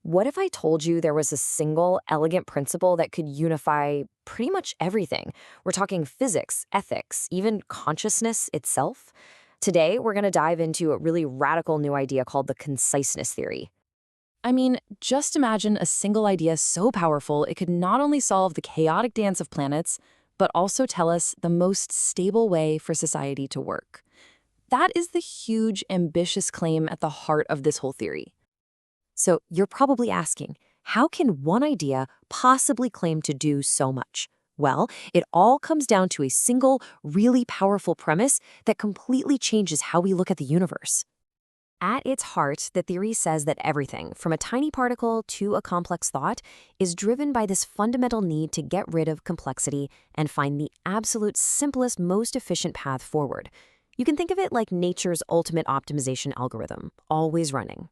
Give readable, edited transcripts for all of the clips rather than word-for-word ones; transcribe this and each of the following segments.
What if I told you there was a single, elegant principle that could unify pretty much everything? We're talking physics, ethics, even consciousness itself. Today, we're going to dive into a really radical new idea called the conciseness theory. I mean, just imagine a single idea so powerful it could not only solve the chaotic dance of planets, but also tell us the most stable way for society to work. That is the huge, ambitious claim at the heart of this whole theory. So you're probably asking, how can one idea possibly claim to do so much? Well, it all comes down to a single, really powerful premise that completely changes how we look at the universe. At its heart, the theory says that everything, from a tiny particle to a complex thought, is driven by this fundamental need to get rid of complexity and find the absolute simplest, most efficient path forward. You can think of it like nature's ultimate optimization algorithm, always running.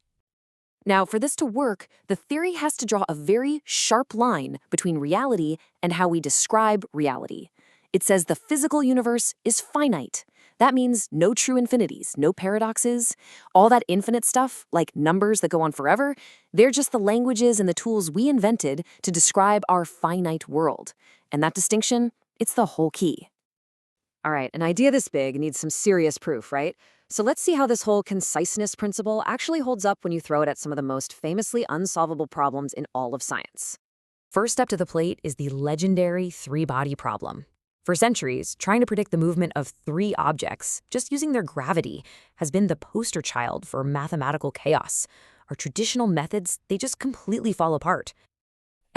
Now, for this to work, the theory has to draw a very sharp line between reality and how we describe reality. It says the physical universe is finite. That means no true infinities, no paradoxes. All that infinite stuff, like numbers that go on forever, they're just the languages and the tools we invented to describe our finite world. And that distinction, it's the whole key. All right, an idea this big needs some serious proof, right? So let's see how this whole conciseness principle actually holds up when you throw it at some of the most famously unsolvable problems in all of science. First up to the plate is the legendary three-body problem. For centuries, trying to predict the movement of three objects, just using their gravity, has been the poster child for mathematical chaos. Our traditional methods, they just completely fall apart.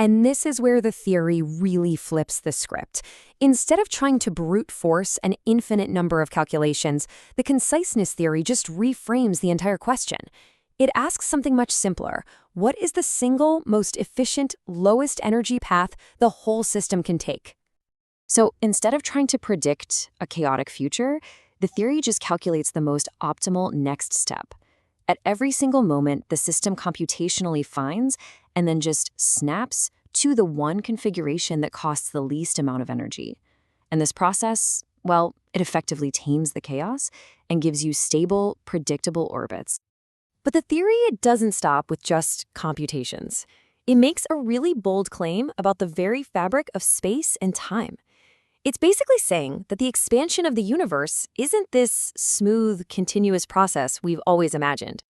And this is where the theory really flips the script. Instead of trying to brute force an infinite number of calculations, the conciseness theory just reframes the entire question. It asks something much simpler. What is the single, most efficient, lowest energy path the whole system can take? So instead of trying to predict a chaotic future, the theory just calculates the most optimal next step. At every single moment, the system computationally finds and then just snaps to the one configuration that costs the least amount of energy. And this process, well, it effectively tames the chaos and gives you stable, predictable orbits. But the theory, it doesn't stop with just computations. It makes a really bold claim about the very fabric of space and time. It's basically saying that the expansion of the universe isn't this smooth, continuous process we've always imagined.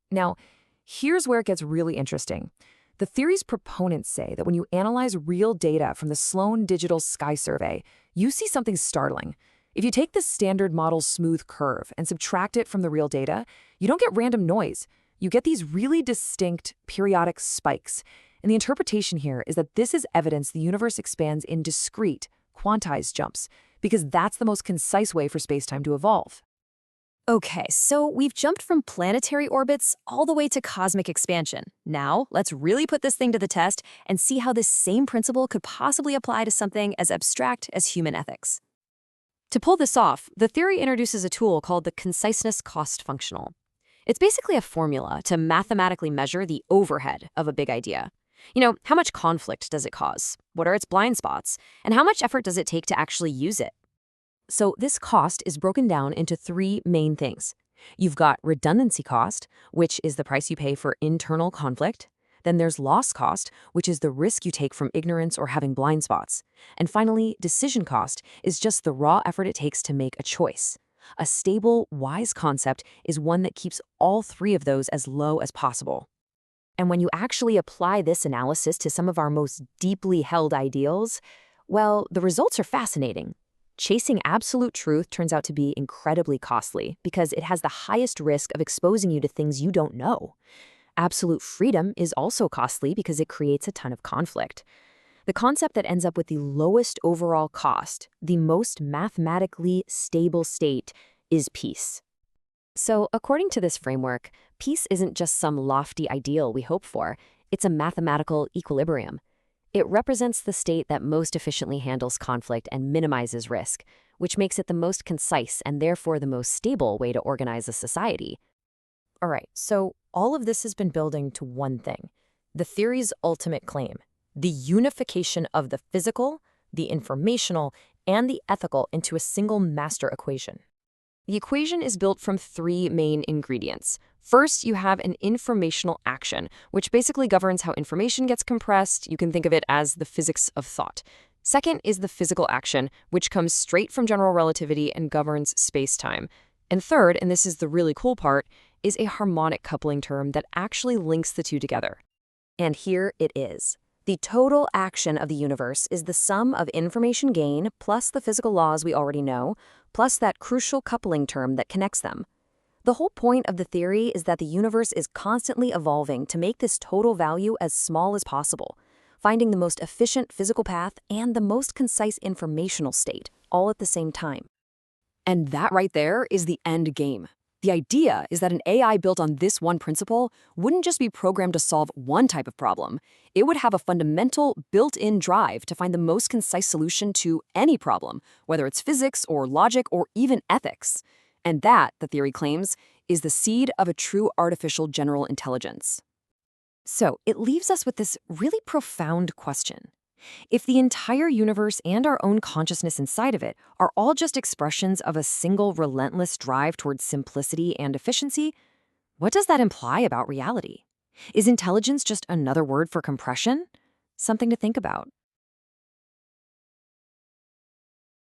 Now, here's where it gets really interesting. The theory's proponents say that when you analyze real data from the Sloan Digital Sky Survey, you see something startling. If you take the standard model's smooth curve and subtract it from the real data, you don't get random noise. You get these really distinct periodic spikes. And the interpretation here is that this is evidence the universe expands in discrete, quantized jumps, because that's the most concise way for spacetime to evolve. Okay, so we've jumped from planetary orbits all the way to cosmic expansion. Now, let's really put this thing to the test and see how this same principle could possibly apply to something as abstract as human ethics. To pull this off, the theory introduces a tool called the conciseness cost functional. It's basically a formula to mathematically measure the overhead of a big idea. You know, how much conflict does it cause? What are its blind spots? And how much effort does it take to actually use it? So this cost is broken down into three main things. You've got redundancy cost, which is the price you pay for internal conflict. Then there's loss cost, which is the risk you take from ignorance or having blind spots. And finally, decision cost is just the raw effort it takes to make a choice. A stable, wise concept is one that keeps all three of those as low as possible. And when you actually apply this analysis to some of our most deeply held ideals, well, the results are fascinating. Chasing absolute truth turns out to be incredibly costly because it has the highest risk of exposing you to things you don't know. Absolute freedom is also costly because it creates a ton of conflict. The concept that ends up with the lowest overall cost, the most mathematically stable state, is peace. So, according to this framework, peace isn't just some lofty ideal we hope for, it's a mathematical equilibrium. It represents the state that most efficiently handles conflict and minimizes risk, which makes it the most concise and therefore the most stable way to organize a society. All right, so all of this has been building to one thing, the theory's ultimate claim, the unification of the physical, the informational, and the ethical into a single master equation. The equation is built from three main ingredients. First, you have an informational action, which basically governs how information gets compressed. You can think of it as the physics of thought. Second is the physical action, which comes straight from general relativity and governs space-time. And third, and this is the really cool part, is a harmonic coupling term that actually links the two together. And here it is. The total action of the universe is the sum of information gain plus the physical laws we already know, plus that crucial coupling term that connects them. The whole point of the theory is that the universe is constantly evolving to make this total value as small as possible, finding the most efficient physical path and the most concise informational state, all at the same time. And that right there is the end game. The idea is that an AI built on this one principle wouldn't just be programmed to solve one type of problem. It would have a fundamental built-in drive to find the most concise solution to any problem, whether it's physics or logic or even ethics. And that, the theory claims, is the seed of a true artificial general intelligence. So it leaves us with this really profound question. If the entire universe and our own consciousness inside of it are all just expressions of a single relentless drive towards simplicity and efficiency, what does that imply about reality? Is intelligence just another word for compression? Something to think about.